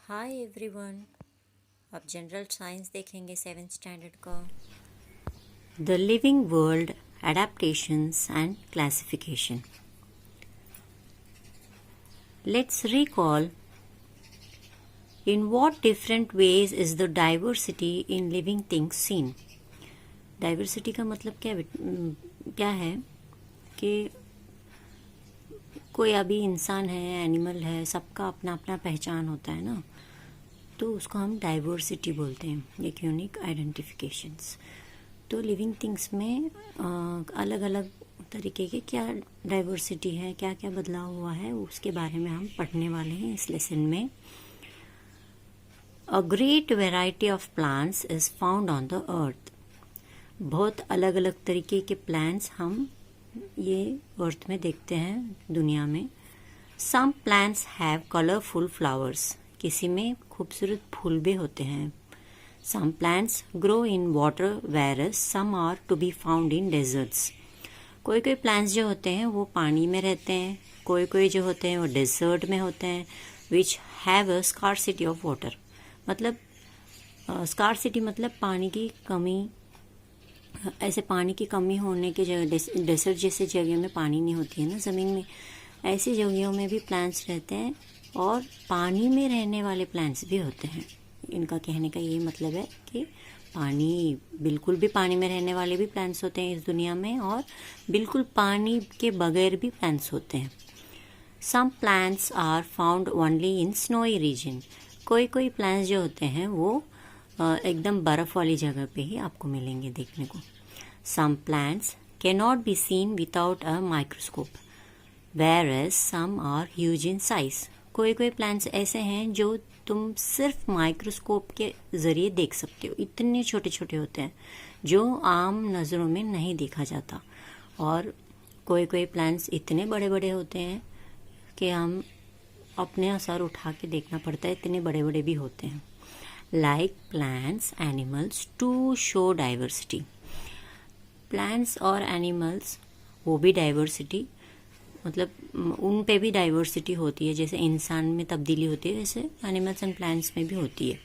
Hi everyone. अब general science देखेंगे 7th standard का। The living world, adaptations and classification. Let's recall in what different ways is the diversity in living things seen। Diversity का मतलब क्या है कि कोई अभी इंसान है, एनिमल है, सबका अपना अपना पहचान होता है ना, तो उसको हम डाइवर्सिटी बोलते हैं, एक यूनिक आइडेंटिफिकेशंस। तो लिविंग थिंग्स में अलग अलग तरीके के क्या डाइवर्सिटी है, क्या क्या बदलाव हुआ है, उसके बारे में हम पढ़ने वाले हैं इस लेसन में। A great variety of plants is found on the earth। बहुत अलग अलग तरीके के प्लांट्स हम ये अर्थ में देखते हैं, दुनिया में। Some plants have colorful flowers। किसी में खूबसूरत फूल भी होते हैं। Some plants grow in water whereas some are to be found in deserts। कोई कोई प्लांट्स जो होते हैं वो पानी में रहते हैं, कोई कोई जो होते हैं वो डेजर्ट में होते हैं, which have a scarcity of water। मतलब स्कार्सिटी मतलब पानी की कमी। ऐसे पानी की कमी होने की जगह, डेसर्ट जैसे जगह में पानी नहीं होती है ना ज़मीन में, ऐसी जगहों में भी प्लांट्स रहते हैं और पानी में रहने वाले प्लांट्स भी होते हैं। इनका कहने का ये मतलब है कि बिल्कुल भी पानी में रहने वाले भी प्लांट्स होते हैं इस दुनिया में, और बिल्कुल पानी के बगैर भी प्लांट्स होते हैं। Some plants are found only in snowy region. कोई कोई प्लांट्स जो होते हैं वो एकदम बर्फ़ वाली जगह पे ही आपको मिलेंगे देखने को। Some plants can not be seen without a microscope whereas some are huge in size. कोई कोई प्लांट्स ऐसे हैं जो तुम सिर्फ माइक्रोस्कोप के ज़रिए देख सकते हो, इतने छोटे छोटे होते हैं जो आम नज़रों में नहीं देखा जाता। और कोई कोई प्लांट्स इतने बड़े बड़े होते हैं कि हम अपने असर उठा के देखना पड़ता है, इतने बड़े बड़े भी होते हैं। Like plants animals too show diversity. Plants और एनिमल्स वो भी डाइवर्सिटी, मतलब उन पे भी डाइवर्सिटी होती है। जैसे इंसान में तब्दीली होती है वैसे एनिमल्स एंड प्लांट्स में भी होती है।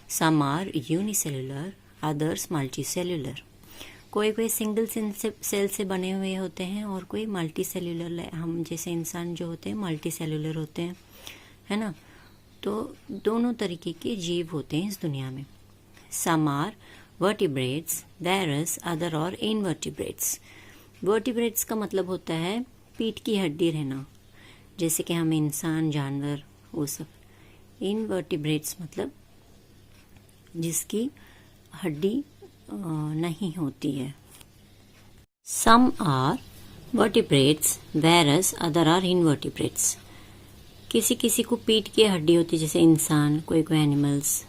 Some are unicellular, others multi cellular. कोई कोई सिंगल सेल से बने हुए होते हैं और कोई मल्टी सेलुलर, हम जैसे इंसान जो होते हैं मल्टी सेलुलर होते हैं, है ना। तो दोनों तरीके के जीव होते हैं इस दुनिया में। Some are vertebrates, there's other और इनवर्टिब्रेट्स। वर्टिब्रेट्स का मतलब होता है पीठ की हड्डी रहना, जैसे कि हम इंसान, जानवर, वो सब। इनवर्टिब्रेट्स मतलब जिसकी हड्डी नहीं होती है। Some are vertebrates whereas other are invertebrates. किसी किसी को पीठ की हड्डी होती है जैसे इंसान, कोई कोई एनिमल्स,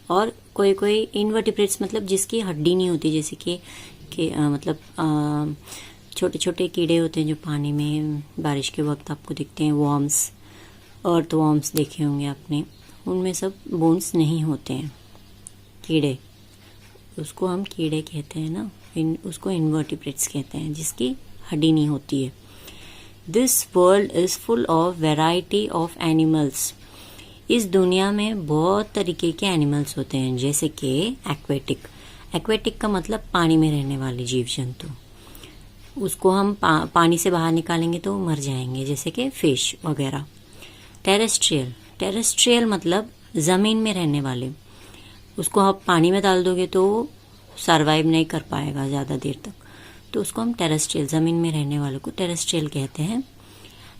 और कोई कोई इनवर्टिब्रेट्स मतलब जिसकी हड्डी नहीं होती, जैसे कि मतलब छोटे छोटे कीड़े होते हैं जो पानी में बारिश के वक्त आपको दिखते हैं, वॉर्म्स, अर्थ वॉर्म्स देखे होंगे आपने, उनमें सब बोन्स नहीं होते हैं, कीड़े, उसको हम कीड़े कहते हैं ना, उसको इनवर्टिब्रेट्स कहते हैं जिसकी हड्डी नहीं होती है। This world is full of variety of animals. इस दुनिया में बहुत तरीके के एनिमल्स होते हैं, जैसे कि एक्वेटिक। एक्वेटिक का मतलब पानी में रहने वाले जीव जंतु। उसको हम पानी से बाहर निकालेंगे तो मर जाएंगे, जैसे कि फिश वगैरह। टेरेस्ट्रियल, टेरेस्ट्रियल मतलब ज़मीन में रहने वाले। उसको आप पानी में डाल दोगे तो सरवाइव नहीं कर पाएगा ज़्यादा देर तक, तो उसको हम टेरेस्ट्रियल, ज़मीन में रहने वालों को टेरेस्ट्रियल कहते हैं।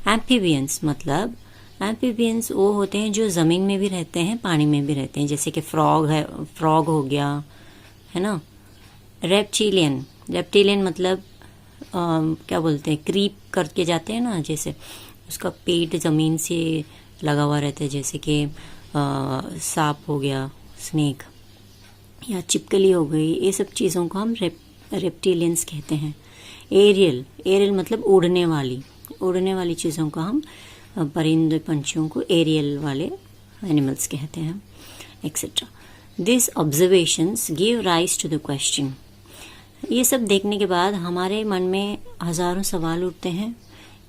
एम्फीबियंस मतलब एम्फीबियंस वो होते हैं जो ज़मीन में भी रहते हैं, पानी में भी रहते हैं, जैसे कि फ्रॉग है, फ्रॉग हो गया, है ना। रेप्टिलियन, रेप्टिलियन मतलब क्या बोलते हैं, क्रीप करके जाते हैं ना, जैसे उसका पेट ज़मीन से लगा हुआ रहता है, जैसे कि सांप हो गया, स्नेक, या चिपकली हो गई, ये सब चीज़ों को हम रेप्टिलियंस कहते हैं। एरियल, एरियल मतलब उड़ने वाली चीज़ों को हम, परिंदे पंछियों को एरियल वाले एनिमल्स कहते हैं, etcetera. This observations give rise to the question. ये सब देखने के बाद हमारे मन में हज़ारों सवाल उठते हैं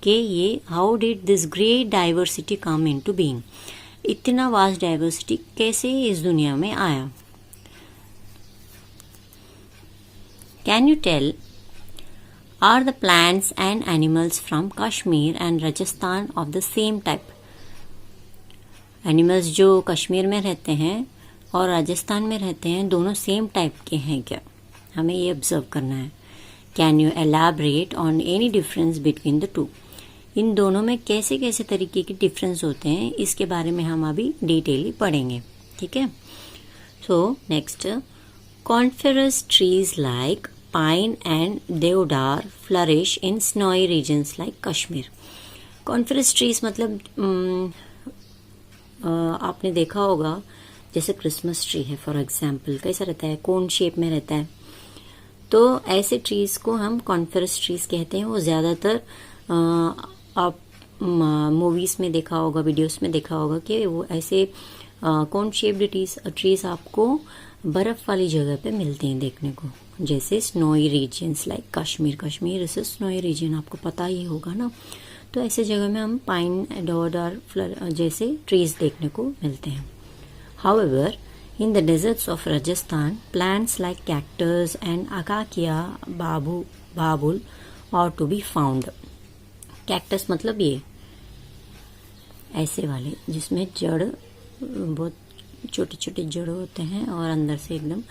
कि ये how did this great diversity come into being. इतना वास्ट डाइवर्सिटी कैसे इस दुनिया में आया? Can you tell, are the plants and animals from Kashmir and Rajasthan of the same type? Animals जो कश्मीर में रहते हैं और राजस्थान में रहते हैं, दोनों सेम टाइप के हैं क्या? हमें ये ऑब्जर्व करना है। Can you elaborate on any difference between the two? इन दोनों में कैसे कैसे तरीके के डिफरेंस होते हैं, इसके बारे में हम अभी डिटेली पढ़ेंगे। ठीक है। So next, coniferous trees like pine and deodar flourish in snowy regions like Kashmir. Coniferous trees मतलब आपने देखा होगा जैसे क्रिसमस ट्री है फॉर एग्जाम्पल, कैसा रहता है, कोन शेप में रहता है। तो ऐसे ट्रीज को हम कॉन्फेरस ट्रीज कहते हैं। वो ज्यादातर आप मूवीज में देखा होगा, वीडियोस में देखा होगा कि वो ऐसे कोन शेप्ड ट्रीज आपको बर्फ वाली जगह पे मिलते हैं देखने को, जैसे snowy regions like Kashmir. Kashmir is snowy region, आपको पता ही होगा ना। तो ऐसे जगह में हम पाइन, देवदार, जैसे ट्रीज देखने को मिलते हैं। However, in the deserts of Rajasthan, plants like cactus and acacia babul are to be found. Cactus मतलब ये ऐसे वाले जिसमें जड़, बहुत छोटे छोटे जड़ होते हैं और अंदर से एकदम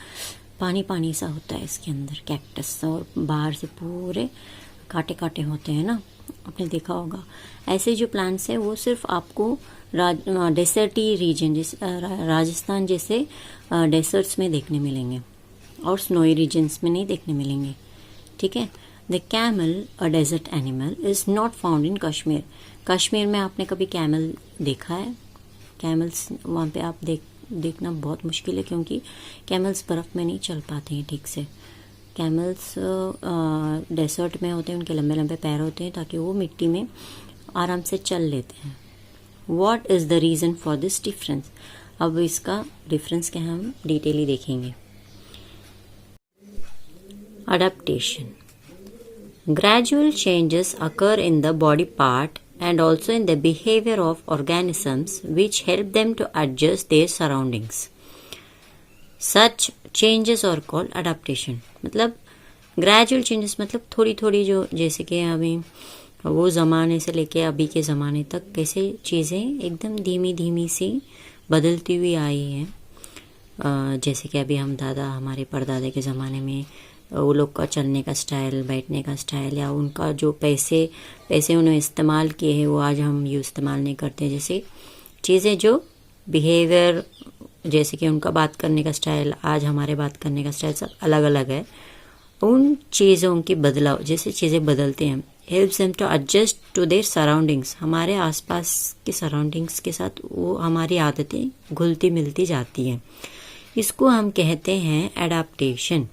पानी पानी सा होता है इसके अंदर कैक्टस, और बाहर से पूरे कांटे कांटे होते हैं ना, आपने देखा होगा। ऐसे जो प्लांट्स हैं वो सिर्फ आपको डेसर्टी रीजन राजस्थान जैसे डेसर्ट्स में देखने मिलेंगे और स्नोई रीजन्स में नहीं देखने मिलेंगे। ठीक है। The camel, a desert animal, is not found in Kashmir. Kashmir में आपने कभी कैमल देखा है? कैमल्स वहाँ पे आप देखना बहुत मुश्किल है, क्योंकि कैमल्स बर्फ में नहीं चल पाते हैं ठीक से। कैमल्स डेसर्ट में होते हैं, उनके लंबे लंबे पैर होते हैं ताकि वो मिट्टी में आराम से चल लेते हैं। What is the reason for this difference? अब इसका डिफरेंस क्या हम डिटेली देखेंगे। Adaptation. Gradual changes occur in the body part and also in the behavior of organisms which help them to adjust their surroundings. Such changes are called adaptation. मतलब gradual changes मतलब थोड़ी थोड़ी, जो जैसे कि अभी वो ज़माने से लेके अभी के ज़माने तक कैसे चीज़ें एकदम धीमी धीमी सी बदलती हुई आई हैं। जैसे कि अभी हम हमारे परदादे के ज़माने में वो लोग का चलने का स्टाइल, बैठने का स्टाइल, या उनका जो पैसे उन्होंने इस्तेमाल किए हैं वो आज हम यूँ इस्तेमाल नहीं करते। जैसे चीज़ें जो बिहेवियर, जैसे कि उनका बात करने का स्टाइल, आज हमारे बात करने का स्टाइल सब अलग अलग है। उन चीज़ों की बदलाव, जैसे चीज़ें बदलते हैं, helps them to adjust to their surroundings. हमारे आसपास के सराउंडिंग्स के साथ वो हमारी आदतें घुलती मिलती जाती हैं। इसको हम कहते हैं एडाप्टेशन,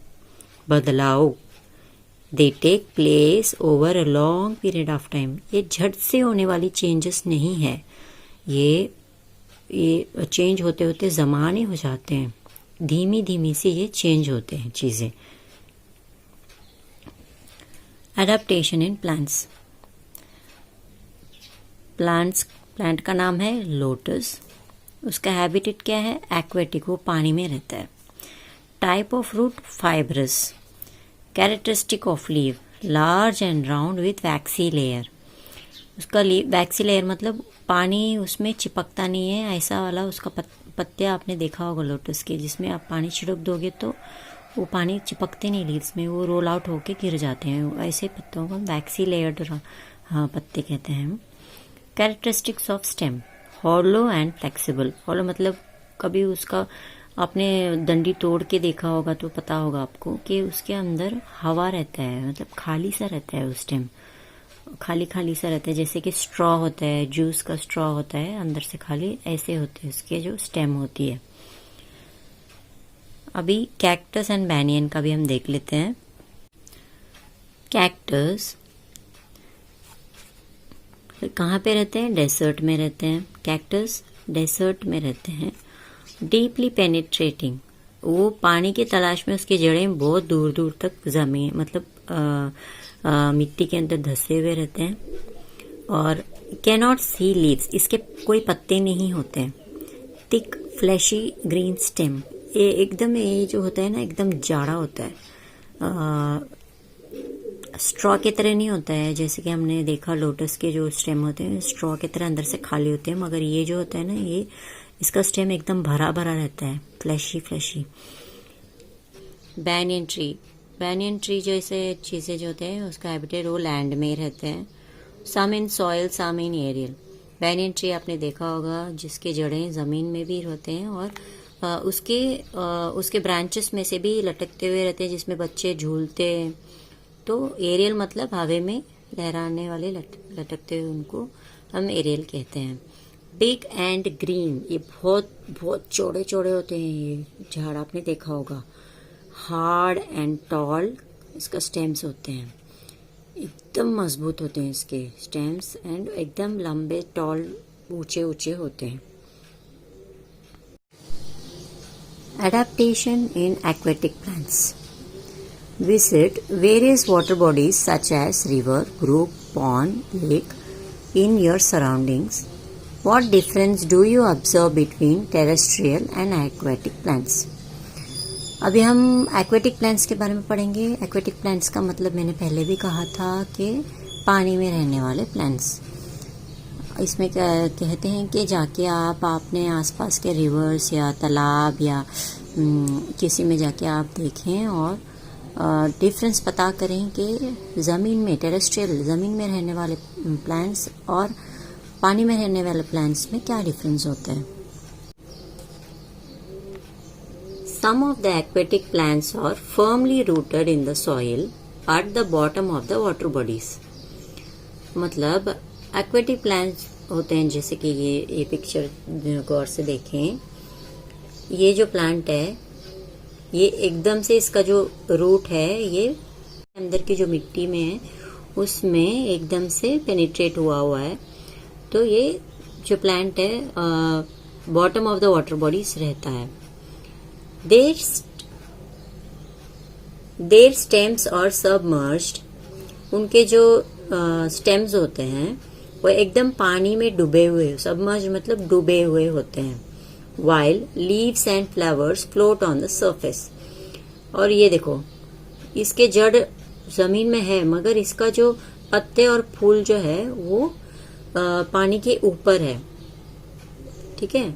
बदलाव। They take place over a long period of time. ये झट से होने वाली चेंजेस नहीं है, ये चेंज होते होते ज़माने हो जाते हैं, धीमी धीमी से ये चेंज होते हैं चीज़ें। Adaptation in plants. प्लांट का नाम है लोटस। उसका हैबिटेट क्या है? एक्वेटिक, वो पानी में रहता है। Type of root fibrous. Characteristic of leave large and round with waxy layer. उसका वैक्सी लेयर मतलब पानी उसमें चिपकता नहीं है, ऐसा वाला उसका पत्ते आपने देखा होगा लोटस के, जिसमें आप पानी छिड़क दोगे तो वो पानी चिपकते नहीं लीव्स में, वो रोल आउट होके गिर जाते हैं। ऐसे पत्तों को हम वैक्सी लेयर्ड पत्ते कहते हैं। Characteristics of stem, hollow and flexible. Hollow मतलब कभी उसका आपने डंडी तोड़ के देखा होगा तो पता होगा आपको कि उसके अंदर हवा रहता है, मतलब खाली सा रहता है। उस स्टेम खाली सा रहता है, जैसे कि स्ट्रॉ होता है, जूस का स्ट्रॉ होता है, अंदर से खाली ऐसे होते हैं उसके जो स्टेम होती है। अभी कैक्टस एंड बैनियन का भी हम देख लेते हैं। कैक्टस कहाँ पे रहते हैं? डेसर्ट में रहते हैं। कैक्टस डेसर्ट में रहते हैं। डीपली पेनिट्रेटिंग, वो पानी की तलाश में उसकी जड़ें बहुत दूर दूर तक जमीन मतलब मिट्टी के अंदर धंसे हुए रहते हैं। और कैनॉट सी लीव्स, इसके कोई पत्ते नहीं होते हैं। Thick fleshy green stem. ये एकदम, ये जो होता है ना एकदम जाड़ा होता है, स्ट्रॉ की तरह नहीं होता है। जैसे कि हमने देखा लोटस के जो स्टेम होते हैं स्ट्रॉ की तरह अंदर से खाली होते हैं, मगर ये जो होता है ना, ये इसका स्टेम एकदम भरा भरा रहता है, फ्लैशी फ्लैशी। बैनियन ट्री जैसे चीज़ें जो होते हैं उसका हैबिटेट वो लैंड में ही रहते हैं, some in soil some in aerial. Banyan tree आपने देखा होगा जिसके जड़ें ज़मीन में भी होते हैं और उसके ब्रांचेस में से भी लटकते हुए रहते हैं जिसमें बच्चे झूलते हैं। तो एरियल मतलब हवा में लहराने वाले लटकते हुए, उनको हम एरियल कहते हैं। बिग एंड ग्रीन, ये बहुत बहुत चौड़े चौड़े होते हैं ये झाड़, आपने देखा होगा। हार्ड एंड टॉल इसका स्टेम्स होते हैं, एकदम मजबूत होते हैं इसके स्टेम्स, एंड एकदम लंबे टॉल ऊंचे ऊंचे होते हैं। Adaptation in aquatic plants. Visit various water bodies such as river, brook, pond, lake in your surroundings. What difference do you observe between terrestrial and aquatic plants? अभी हम aquatic plants के बारे में पढ़ेंगे। aquatic plants का मतलब मैंने पहले भी कहा था कि पानी में रहने वाले plants। इसमें क्या कहते हैं कि जाके आप अपने आसपास के रिवर्स या तालाब या किसी में जाके आप देखें और डिफरेंस पता करें कि ज़मीन में टेरेस्ट्रियल, ज़मीन में रहने वाले प्लांट्स और पानी में रहने वाले प्लांट्स में क्या डिफरेंस होता है। Some of the aquatic plants are firmly rooted in the soil at the bottom of the water bodies. मतलब एक्वेटिक प्लांट्स होते हैं जैसे कि ये पिक्चर गौर से देखें, ये जो प्लांट है ये एकदम से इसका जो रूट है ये अंदर की जो मिट्टी में है उसमें एकदम से पेनिट्रेट हुआ हुआ है। तो ये जो प्लांट है bottom of the water bodies रहता है। देयर स्टेम्स और सबमर्ज्ड, उनके जो स्टेम्स होते हैं वो एकदम पानी में डूबे हुए, सबमर्ज मतलब डूबे हुए होते हैं। While leaves and flowers float on the surface. और ये देखो इसके जड़ जमीन में है मगर इसका जो पत्ते और फूल जो है वो पानी के ऊपर है। ठीक है,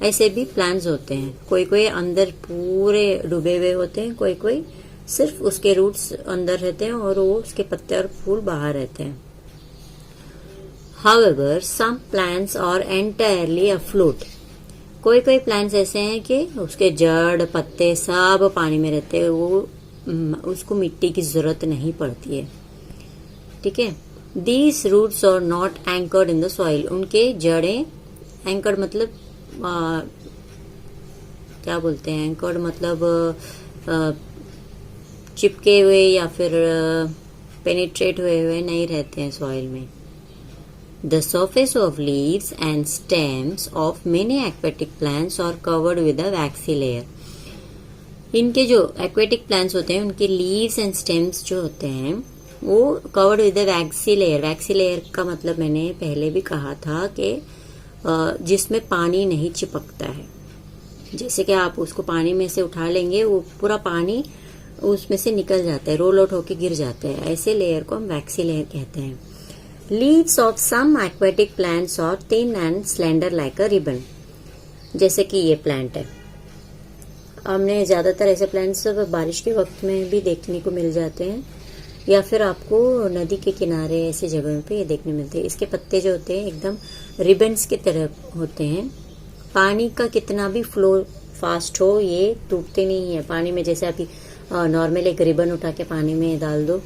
ऐसे भी प्लांट्स होते हैं, कोई कोई अंदर पूरे डूबे हुए होते हैं, कोई कोई सिर्फ उसके रूट्स अंदर रहते हैं और वो उसके पत्ते और फूल बाहर रहते हैं। However, some plants are entirely afloat. कोई कोई प्लांट्स ऐसे हैं कि उसके जड़ पत्ते सब पानी में रहते हैं, वो उसको मिट्टी की जरूरत नहीं पड़ती है। ठीक है, These roots are not anchored in the soil. उनके जड़ें, एंकर्ड मतलब क्या बोलते हैं, एंकर्ड मतलब चिपके हुए या फिर पेनिट्रेट हुए नहीं रहते हैं सॉइल में। The surface of leaves and stems of many aquatic plants are covered with a waxy layer. इनके जो aquatic plants होते हैं उनके leaves and stems जो होते हैं वो covered with a waxy layer. Waxy layer का मतलब मैंने पहले भी कहा था कि जिसमें पानी नहीं चिपकता है। जैसे कि आप उसको पानी में से उठा लेंगे वो पूरा पानी उसमें से निकल जाता है, रोल आउट होके गिर जाता है। ऐसे लेयर को हम वैक्सी लेयर कहते हैं। Leaves of some aquatic plants are thin and slender like a ribbon. जैसे कि ये प्लांट है, हमने ज्यादातर ऐसे प्लांट्स बारिश के वक्त में भी देखने को मिल जाते हैं या फिर आपको नदी के किनारे ऐसी जगहों पे ये देखने मिलते हैं। इसके पत्ते जो होते हैं एकदम रिबन्स की तरह होते हैं। पानी का कितना भी फ्लो फास्ट हो ये टूटते नहीं है पानी में। जैसे आप नॉर्मल एक रिबन उठा के पानी में डाल दो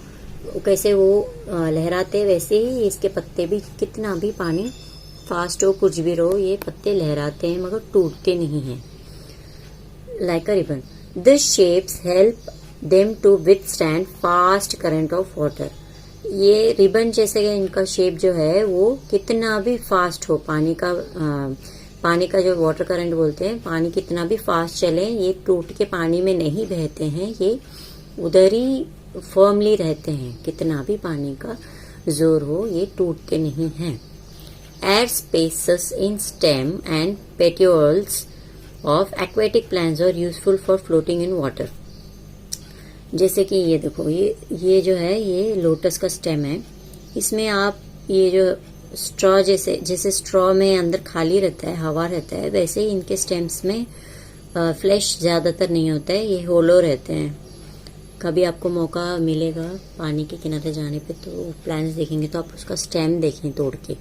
कैसे वो लहराते, वैसे ही इसके पत्ते भी कितना भी पानी फास्ट हो कुछ भी रहो ये पत्ते लहराते हैं मगर टूटते नहीं हैं। Like a ribbon, this shapes help them to withstand fast current of water. ये रिबन जैसे इनका शेप जो है वो कितना भी फास्ट हो, पानी का जो वाटर करंट बोलते हैं, पानी कितना भी फास्ट चले ये टूट के पानी में नहीं बहते हैं, ये उधर ही फर्मली रहते हैं। कितना भी पानी का जोर हो ये टूटते नहीं हैं। Air spaces in stem and petioles of aquatic plants are useful for floating in water. जैसे कि ये देखो, ये जो है ये लोटस का स्टेम है। इसमें आप ये जो स्ट्रॉ जैसे स्ट्रॉ में अंदर खाली रहता है, हवा रहता है, वैसे ही इनके स्टेम्स में फ्लैश ज्यादातर नहीं होता है, ये होलो रहते हैं। कभी आपको मौका मिलेगा पानी के किनारे जाने पे तो प्लांट्स देखेंगे तो आप उसका स्टेम देखें, तोड़ के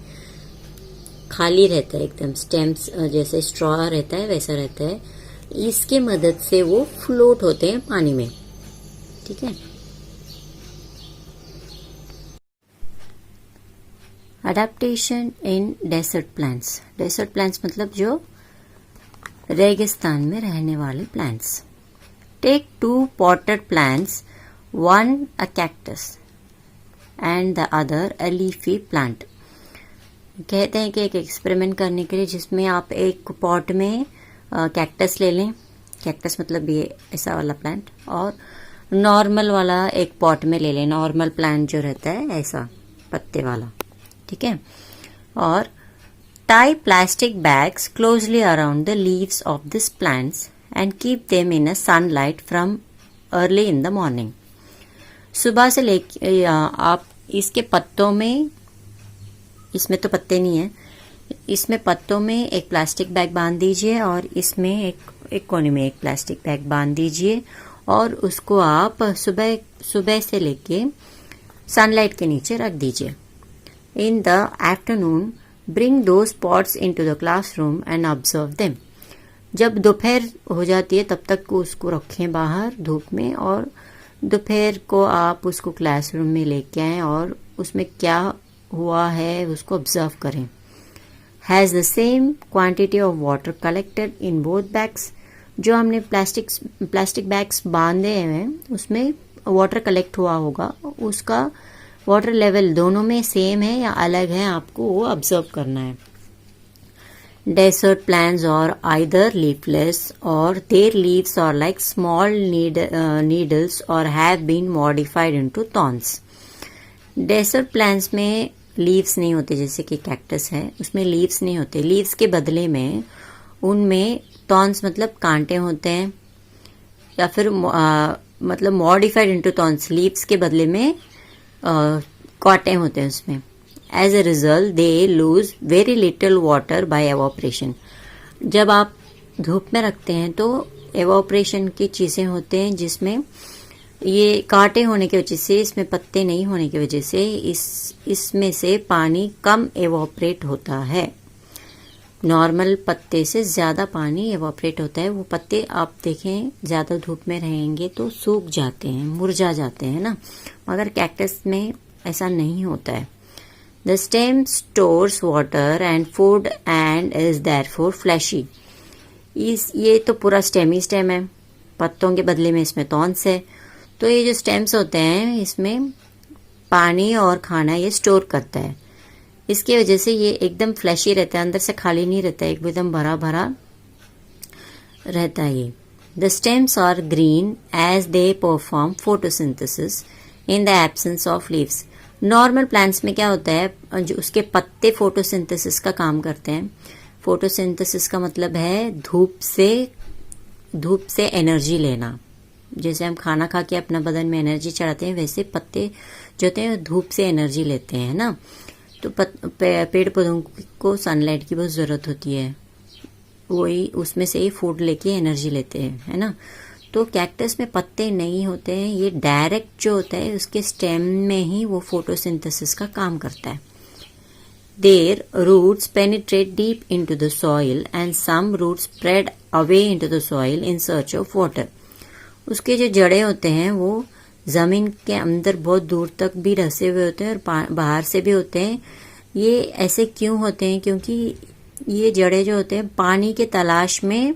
खाली रहता है एकदम, स्टेम्स जैसे स्ट्रॉ रहता है वैसा रहता है। इसके मदद से वो फ्लोट होते हैं पानी में, ठीक है। Adaptation in desert plants. Desert plants मतलब जो रेगिस्तान में रहने वाले plants. Take 2 potted plants, one a cactus and the other a leafy plant. कहते हैं कि एक एक्सपेरिमेंट करने के लिए जिसमें आप एक पॉट में कैक्टस ले लें, कैक्टस मतलब ये ऐसा वाला प्लांट, और नॉर्मल वाला एक पॉट में ले लें, नॉर्मल प्लांट जो रहता है ऐसा पत्ते वाला, ठीक है। और tie plastic bags closely around the leaves of these plants and keep them in a sunlight from early in the morning. सुबह से लेके आप इसके पत्तों में, इसमें तो पत्ते नहीं है, इसमें पत्तों में एक प्लास्टिक बैग बांध दीजिए और इसमें एक कोने में एक प्लास्टिक बैग बांध दीजिए और उसको आप सुबह से लेके सनलाइट के नीचे रख दीजिए। In the afternoon, bring those pots into the classroom and observe them. जब दोपहर हो जाती है तब तक उसको रखें बाहर धूप में और दोपहर को आप उसको क्लासरूम में लेके आएं और उसमें क्या हुआ है उसको ऑब्जर्व करें। Has the same quantity of water collected in both bags? जो हमने प्लास्टिक बैग्स बांधे हैं उसमें वाटर कलेक्ट हुआ होगा, उसका वाटर लेवल दोनों में सेम है या अलग है, आपको वो ऑब्जर्व करना है। Desert plants are either leafless or their leaves are like small needles or have been modified into thorns. Desert plants में लीव्स नहीं होते, जैसे कि कैक्टस है उसमें लीव्स नहीं होते, लीव्स के बदले में उनमें थॉर्न्स मतलब कांटे होते हैं, या फिर मतलब मॉडिफाइड इनटू थॉर्न्स, लीव्स के बदले में कांटे होते हैं उसमें। As a result they lose very little water by evaporation. जब आप धूप में रखते हैं तो एवोपरेशन की चीजें होते हैं जिसमें ये कांटे होने की वजह से, इसमें पत्ते नहीं होने की वजह से इसमें से पानी कम एवोपरेट होता है। नॉर्मल पत्ते से ज्यादा पानी एवोपरेट होता है। वो पत्ते आप देखें ज्यादा धूप में रहेंगे तो सूख जाते हैं, मुरझा जाते हैं ना, मगर कैक्टस में ऐसा नहीं होता है। The stem stores water and food and is therefore fleshy. ये तो पूरा स्टेम ही स्टेम है, पत्तों के बदले में इसमें थॉर्न्स है, तो ये जो स्टेम्स होते हैं इसमें पानी और खाना ये स्टोर करता है। इसकी वजह से ये एकदम फ्लैशी रहता है, अंदर से खाली नहीं रहता है, एकदम भरा भरा रहता है ये। The stems are green as they perform photosynthesis in the absence of leaves. Normal plants में क्या होता है, जो उसके पत्ते फोटोसिंथेसिस का काम करते हैं। फोटोसिंथेसिस का मतलब है धूप से एनर्जी लेना। जैसे हम खाना खा के अपना बदन में एनर्जी चढ़ाते हैं, वैसे पत्ते जो होते हैं धूप से एनर्जी लेते हैं ना। तो पेड़ पौधों को सनलाइट की बहुत जरूरत होती है, वही उसमें से ही फूड लेके एनर्जी लेते हैं, है ना। तो कैक्टस में पत्ते नहीं होते हैं, ये डायरेक्ट जो होता है उसके स्टेम में ही वो फोटोसिंथेसिस का काम करता है। Their roots penetrate deep into the soil and some roots spread away into the soil in search of water. उसके जो जड़ें होते हैं वो जमीन के अंदर बहुत दूर तक भी रसे हुए होते हैं और बाहर से भी होते हैं। ये ऐसे क्यों होते हैं, क्योंकि ये जड़ें जो होते हैं पानी के तलाश में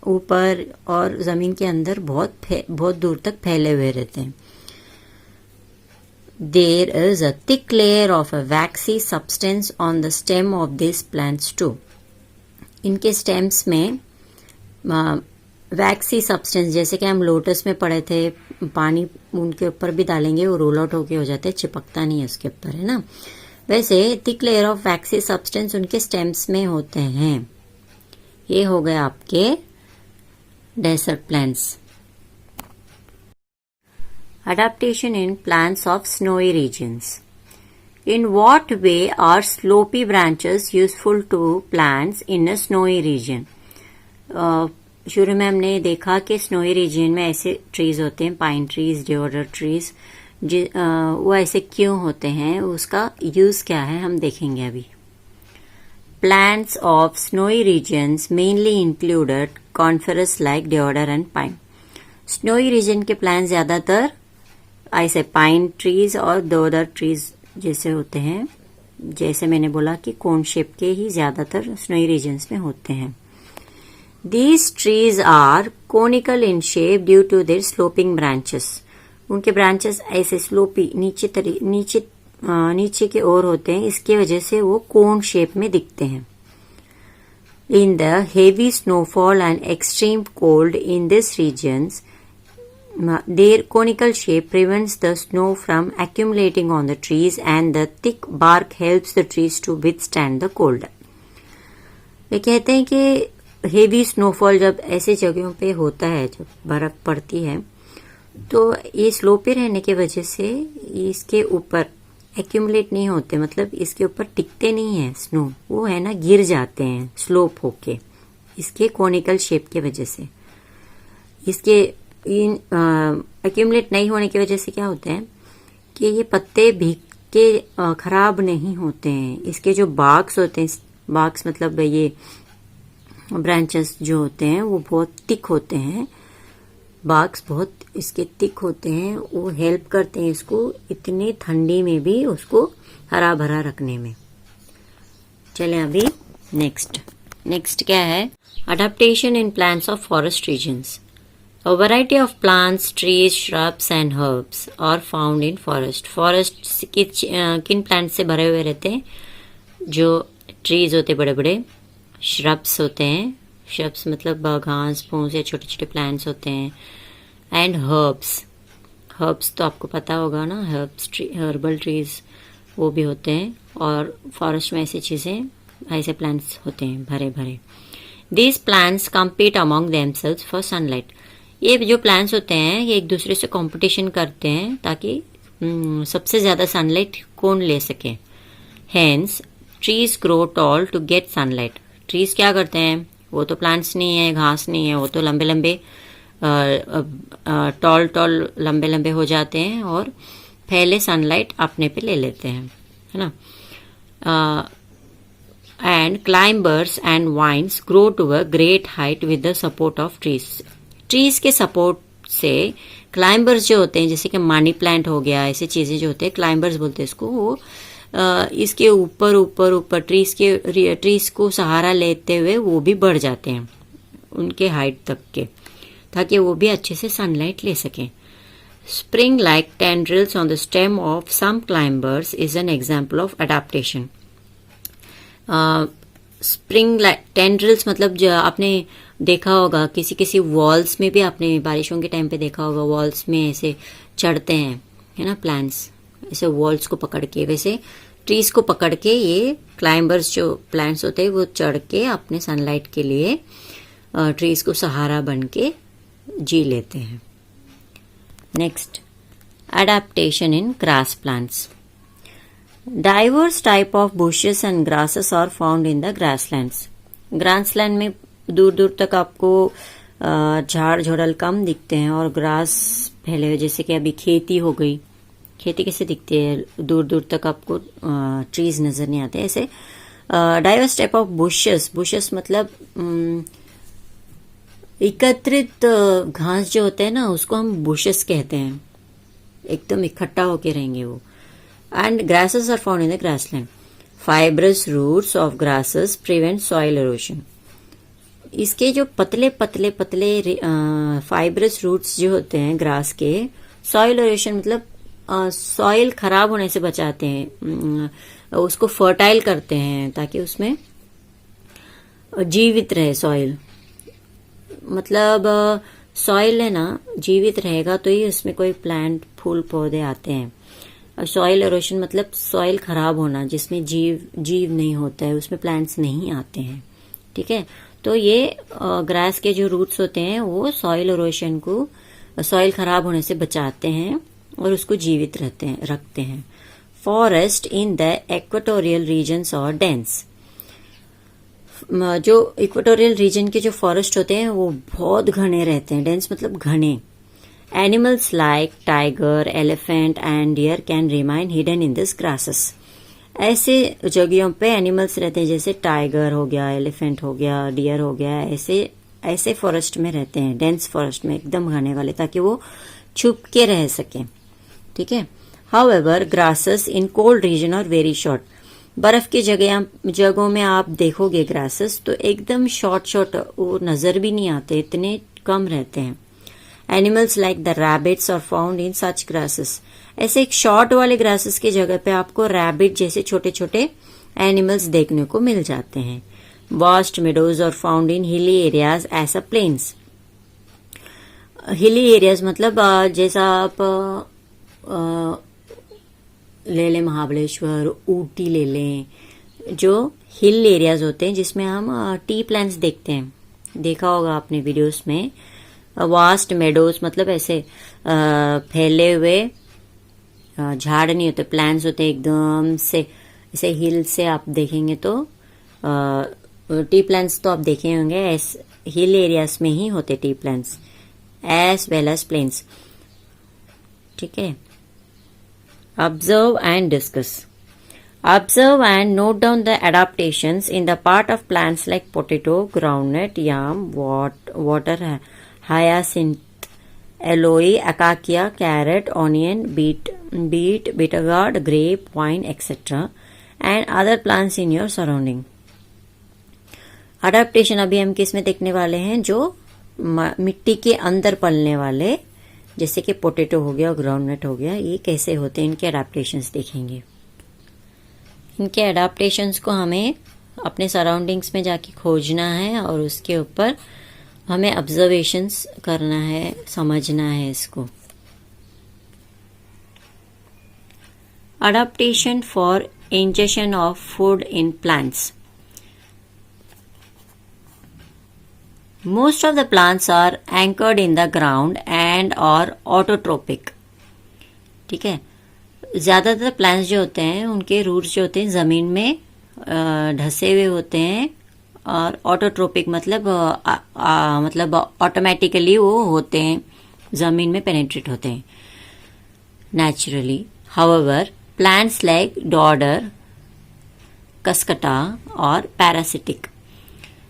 ऊपर और जमीन के अंदर बहुत दूर तक फैले हुए रहते हैं। There is a thick layer of a waxy substance on the stem of this plants too. इनके स्टेम्स में वैक्सी सब्सटेंस, जैसे कि हम लोटस में पढ़े थे, पानी उनके ऊपर भी डालेंगे वो रोल आउट होके हो जाते हैं, चिपकता नहीं है उसके ऊपर, है ना। वैसे thick layer of waxy substance उनके स्टेम्स में होते हैं। ये हो गए आपके desert plants. Adaptation in plants of snowy regions. In what way are slopy branches useful to plants in a snowy region? शुरू में हमने देखा कि स्नोई रीजन में ऐसे ट्रीज होते हैं, पाइन ट्रीज, डिओडर ट्रीज, वो ऐसे क्यों होते हैं, उसका यूज क्या है हम देखेंगे अभी। Plants of snowy regions mainly included coniferous like deodar and pine. Snowy region के प्लांट ज्यादातर ऐसे पाइन ट्रीज और देवदार ट्रीज जैसे होते हैं, जैसे मैंने बोला कि कोन शेप के ही ज्यादातर स्नोई रीजन्स में होते हैं। These trees are conical in shape due to their sloping branches. उनके ब्रांचेस ऐसे स्लोपी नीचे की ओर होते हैं, इसकी वजह से वो कोन शेप में दिखते हैं। In the heavy snowfall and extreme cold in these regions, their conical shape prevents the snow from accumulating on the trees and the thick bark helps the trees to withstand the cold. वे कहते हैं कि heavy snowfall जब ऐसे जगहों पे होता है, जब बर्फ पड़ती है, तो ये स्लोपी रहने की वजह से इसके ऊपर एक्यूमुलेट नहीं होते, मतलब इसके ऊपर टिकते नहीं है स्नो, वो है ना गिर जाते हैं स्लोप होके, इसके कॉनिकल शेप की वजह से। इसके एक्यूमुलेट नहीं होने की वजह से क्या होता है कि ये पत्ते भीग के खराब नहीं होते हैं। इसके जो बार्क्स होते हैं, बार्क्स मतलब ये ब्रांचेस जो होते हैं वो बहुत थिक होते हैं, बार्क्स बहुत इसके थिक होते हैं, वो हेल्प करते हैं इसको इतनी ठंडी में भी उसको हरा भरा रखने में। चलें अभी नेक्स्ट क्या है, adaptation in plants of forest regions. A variety of plants, trees, shrubs and herbs are found in forest. Forest किन प्लांट से भरे हुए रहते हैं, जो ट्रीज होते बड़े बड़े, shrubs होते हैं, shrubs मतलब घास फूस या छोटे छोटे प्लांट्स होते हैं, एंड herbs तो आपको पता होगा ना, हर्बल ट्रीज वो भी होते हैं, और फॉरेस्ट में ऐसी चीजें, ऐसे प्लांट्स होते हैं भरे भरे। These plants compete among themselves for sunlight. ये जो प्लांट्स होते हैं ये एक दूसरे से कंपटीशन करते हैं ताकि सबसे ज्यादा सनलाइट कौन ले सके। Hence trees grow tall to get sunlight. Trees क्या करते हैं, वो तो प्लांट्स नहीं है, घास नहीं है, वो तो लंबे लंबे टॉल लंबे लंबे हो जाते हैं और पहले सनलाइट अपने पे ले लेते हैं, है ना। And climbers and vines grow to a great height with the support of trees. Trees के सपोर्ट से क्लाइंबर्स जो होते हैं, जैसे कि मनी प्लांट हो गया, ऐसी चीजें जो होते हैं क्लाइंबर्स बोलते हैं इसको, वो इसके ऊपर ट्रीज को सहारा लेते हुए वो भी बढ़ जाते हैं उनके हाइट तक के, ताकि वो भी अच्छे से सनलाइट ले सकें। Spring like tendrils on the stem of some climbers is an example of adaptation. Spring like tendrils मतलब जो आपने देखा होगा किसी वॉल्स में भी, आपने बारिशों के टाइम पे देखा होगा, वॉल्स में ऐसे चढ़ते हैं, है ना, प्लांट्स ऐसे वॉल्स को पकड़ के, वैसे ट्रीज को पकड़ के ये क्लाइंबर्स जो प्लांट्स होते हैं वो चढ़ के अपने सनलाइट के लिए ट्रीज को सहारा बन के जी लेते हैं। Next, adaptation in grass plants. Diverse type of bushes and grasses are found in the grasslands. Grassland में दूर दूर तक आपको झाड़ झोड़ल कम दिखते हैं और ग्रास फैले हुए, जैसे कि अभी खेती हो गई, खेती कैसे दिखती है, दूर दूर तक आपको ट्रीज नजर नहीं आते। ऐसे डाइवर्स टाइप ऑफ बुशेस मतलब एकत्रित घास जो होते हैं ना, उसको हम बुशेस कहते हैं, एकदम इकट्ठा होके रहेंगे वो। And grasses are found in the grassland. Fibrous roots of grasses prevent soil erosion. इसके जो पतले फाइब्रस रूट्स जो होते हैं ग्रास के, सॉइल इरोशन मतलब सॉइल खराब होने से बचाते हैं, उसको फर्टाइल करते हैं ताकि उसमें जीवित रहे सॉइल। मतलब सॉइल है ना जीवित रहेगा तो ही उसमें कोई प्लांट फूल पौधे आते हैं। सॉइल एरोशन मतलब सॉइल खराब होना, जिसमें जीव नहीं होता है, उसमें प्लांट्स नहीं आते हैं। ठीक है, तो ये ग्रास के जो रूट्स होते हैं वो सॉइल एरोशन को, सॉइल खराब होने से बचाते हैं और उसको जीवित रखते हैं। Forest in the equatorial regions और डेंस, जो इक्वेटोरियल रीजन के जो फॉरेस्ट होते हैं वो बहुत घने रहते हैं। डेंस मतलब घने। Animals like tiger, elephant and deer can remain hidden in this grasses. ऐसे जगहों पे एनिमल्स रहते हैं, जैसे टाइगर हो गया, एलिफेंट हो गया, डियर हो गया, ऐसे फॉरेस्ट में रहते हैं, डेंस फॉरेस्ट में, एकदम घने वाले, ताकि वो छुप के रह सकें। ठीक है। However grasses in cold region are very short. बर्फ की जगहों में आप देखोगे ग्रासेस तो एकदम शॉर्ट वो नजर भी नहीं आते, इतने कम रहते हैं। Animals like the rabbits are found in such grasses. ऐसे एक शॉर्ट वाले ग्रासेस की जगह पे आपको रैबिट जैसे छोटे छोटे एनिमल्स देखने को मिल जाते हैं। Vast meadows are found in hilly areas as a plains. Hilly areas मतलब जैसा आप ले लें महाबलेश्वर, ऊटी ले लें, जो हिल एरियाज होते हैं जिसमें हम टी प्लांट्स देखते हैं, देखा होगा आपने वीडियोस में। वास्ट मेडोज मतलब ऐसे फैले हुए झाड़ नहीं होते, प्लांट्स होते एकदम से, ऐसे हिल से आप देखेंगे तो टी प्लांट्स तो आप देखे होंगे, हिल एरियाज में ही होते tea plants as well as plains. ठीक है। Observe and discuss. Observe and note down the adaptations in the part of plants like potato, groundnut, yam, water hyacinth, aloe, acacia, carrot, onion, beet, bitter gourd, grape, wine, etc. and other plants in your surrounding. Adaptation अभी हम किस में देखने वाले हैं, जो मिट्टी के अंदर पलने वाले, जैसे कि पोटैटो हो गया, ग्राउंडनट हो गया, ये कैसे होते हैं, इनके अडेप्टेशंस देखेंगे। इनके अडेप्टेशंस को हमें अपने सराउंडिंग्स में जाके खोजना है और उसके ऊपर हमें ऑब्जर्वेशंस करना है, समझना है इसको। Adaptation for injection of food in plants. Most of the plants are anchored in the ground and are autotrophic. ठीक है। ज्यादातर प्लांट्स जो होते हैं उनके रूट्स जो होते हैं जमीन में ढसे हुए होते हैं, और ऑटोट्रोपिक मतलब ऑटोमेटिकली वो होते हैं, जमीन में पेनिट्रेट होते हैं naturally. However plants like डॉडर, Cuscuta और parasitic.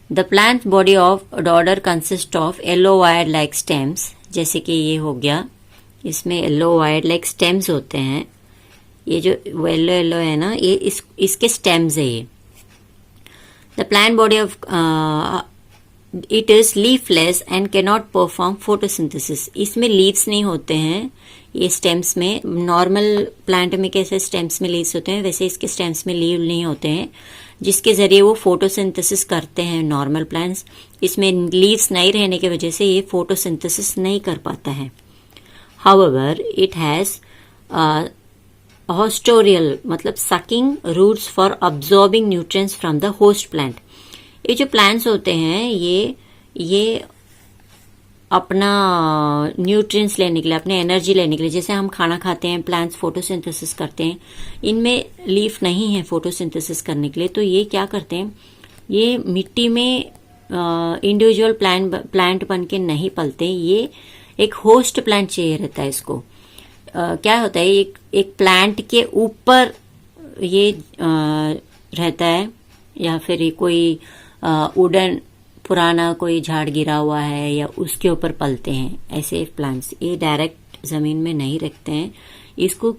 The plant body of dodder consists of yellow wire like stems, जैसे कि ये हो गया, इसमें yellow wire like stems होते हैं। ये जो येलो है ना, ये इसके stems है ये। The plant body of it is leafless and cannot perform photosynthesis. इसमें leaves नहीं होते हैं ये stems में। नॉर्मल प्लांट में कैसे stems में leaves होते हैं, वैसे इसके stems में लीव नहीं होते हैं, जिसके जरिए वो फोटोसिंथेसिस करते हैं नॉर्मल प्लांट्स। इसमें लीव्स नहीं रहने की वजह से ये फोटोसिंथेसिस नहीं कर पाता है। हाउएवर इट हैज हॉस्टोरियल मतलब sucking roots for absorbing nutrients from the host plant. ये जो प्लांट्स होते हैं ये अपना न्यूट्रिएंट्स लेने के लिए, अपने एनर्जी लेने के लिए, जैसे हम खाना खाते हैं, प्लांट्स फोटोसिंथेसिस करते हैं, इनमें लीफ नहीं है फोटोसिंथेसिस करने के लिए, तो ये क्या करते हैं, ये मिट्टी में इंडिविजुअल प्लांट बन के नहीं पलते, ये एक होस्ट प्लांट चाहिए रहता है इसको। क्या होता है, एक प्लांट के ऊपर ये रहता है, या फिर ये कोई वुडन पुराना कोई झाड़ गिरा हुआ है या उसके ऊपर पलते हैं ऐसे प्लांट्स। ये डायरेक्ट जमीन में नहीं रखते हैं, इसको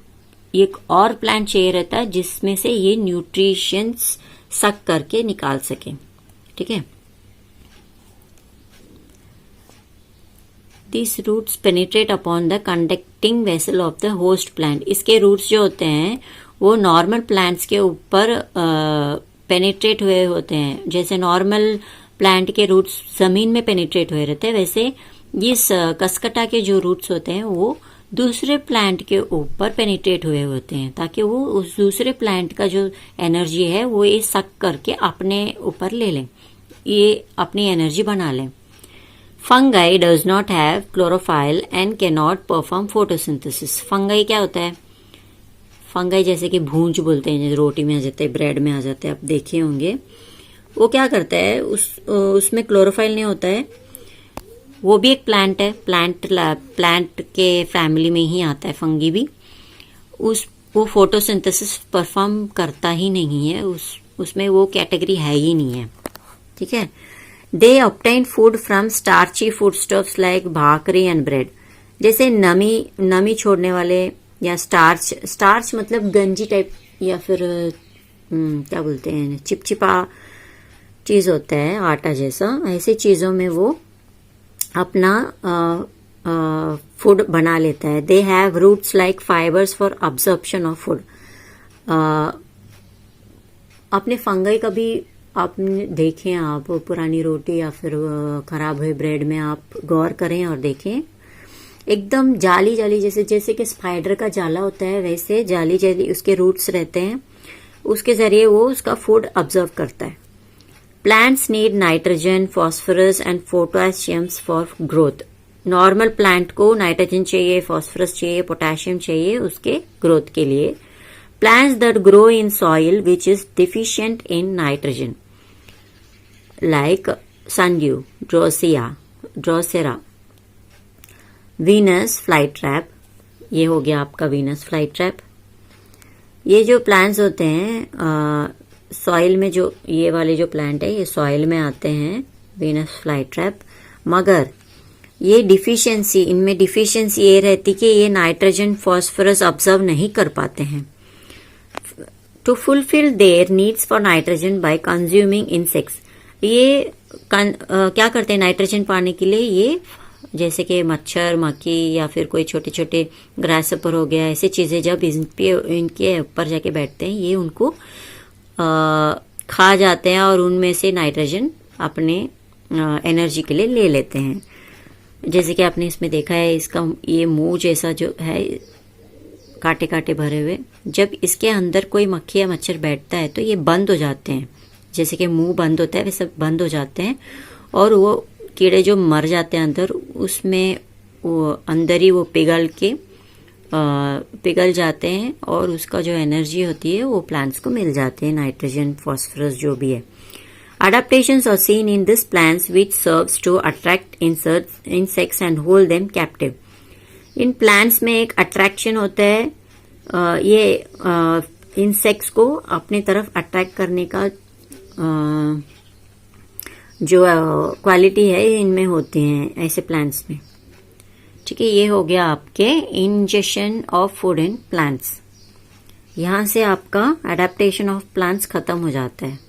एक और प्लांट चाहिए रहता है जिसमें से ये न्यूट्रिशंस सक करके निकाल सके। ठीक है। This roots penetrate upon the conducting vessel of the host plant. इसके रूट्स जो होते हैं वो नॉर्मल प्लांट्स के ऊपर पेनिट्रेट हुए होते हैं। जैसे नॉर्मल प्लांट के रूट्स जमीन में पेनिट्रेट हुए रहते हैं, वैसे इस कसकटा के जो रूट्स होते हैं वो दूसरे प्लांट के ऊपर पेनिट्रेट हुए होते हैं ताकि वो उस दूसरे प्लांट का जो एनर्जी है वो ये सक करके अपने ऊपर ले लें, ये अपनी एनर्जी बना लें। Fungi does not have chlorophyll and can not perform photosynthesis. Fungi क्या होता है? फंगाई जैसे कि भूंज बोलते हैं, जैसे रोटी में आ जाते हैं, ब्रेड में आ जाते हैं, आप देखे होंगे। वो क्या करता है, उसमें क्लोरोफाइल नहीं होता है। वो भी एक प्लांट है, प्लांट के फैमिली में ही आता है फंगी भी। वो फोटोसिंथेसिस परफॉर्म करता ही नहीं है, उसमें वो कैटेगरी है ही नहीं है, ठीक है। They obtain food from starchy foodstuffs like bhakri and bread. जैसे नमी छोड़ने वाले या स्टार्च मतलब गंजी टाइप या फिर क्या बोलते हैं, चिपचिपा चीज होता है आटा जैसा, ऐसी चीजों में वो अपना फूड बना लेता है। They have roots like fibres for absorption of food. अपने फंगाई कभी आपने देखें, आप पुरानी रोटी या फिर खराब हुए ब्रेड में आप गौर करें और देखें, एकदम जाली जाली जैसे कि स्पाइडर का जाला होता है, वैसे जाली जाली उसके रूट्स रहते हैं, उसके जरिए वो उसका फूड ऑब्जर्व करता है। Plants need nitrogen, phosphorus and potassiums for growth. Normal plant को नाइट्रोजन चाहिए, फॉस्फोरस चाहिए, पोटेशियम चाहिए उसके ग्रोथ के लिए। Plants that grow in soil which is deficient in nitrogen like sundew, Drosera, Venus flytrap. ये हो गया आपका वीनस फ्लाईट्रैप। ये जो प्लांट्स होते हैं सॉइल में, जो ये वाले जो प्लांट है ये सॉइल में आते हैं, वीनस फ्लाईट्रैप। मगर ये डिफिशियंसी, इनमें डिफिशियंसी ये रहती कि ये नाइट्रोजन फॉस्फोरस ऑब्जर्व नहीं कर पाते हैं। To fulfil their needs for nitrogen by consuming insects. ये क्या करते हैं नाइट्रोजन पाने के लिए? ये जैसे कि मच्छर, मक्खी या फिर कोई छोटे छोटे ग्रासहॉपर हो गया, ऐसी चीजें जब इनके ऊपर जाके बैठते हैं, ये उनको खा जाते हैं और उनमें से नाइट्रोजन अपने एनर्जी के लिए ले लेते हैं। जैसे कि आपने इसमें देखा है, इसका ये मुंह जैसा जो है कांटे कांटे भरे हुए, जब इसके अंदर कोई मक्खी या मच्छर बैठता है तो ये बंद हो जाते हैं, जैसे कि मुंह बंद होता है वैसे बंद हो जाते हैं, और वो कीड़े जो मर जाते हैं अंदर, उसमें वो अंदर ही वो पिघल जाते हैं और उसका जो एनर्जी होती है वो प्लांट्स को मिल जाते हैं, नाइट्रोजन, फॉस्फोरस जो भी है। Adaptations are seen in these plants which serves to attract insects and hold them captive. In plants में एक अट्रैक्शन होता है, ये इंसेक्ट्स को अपनी तरफ अट्रैक्ट करने का जो क्वालिटी है इनमें होती हैं ऐसे प्लांट्स में, ठीक है। ये हो गया आपके injection of food in plants. यहां से आपका एडेप्टेशन ऑफ प्लांट्स खत्म हो जाता है।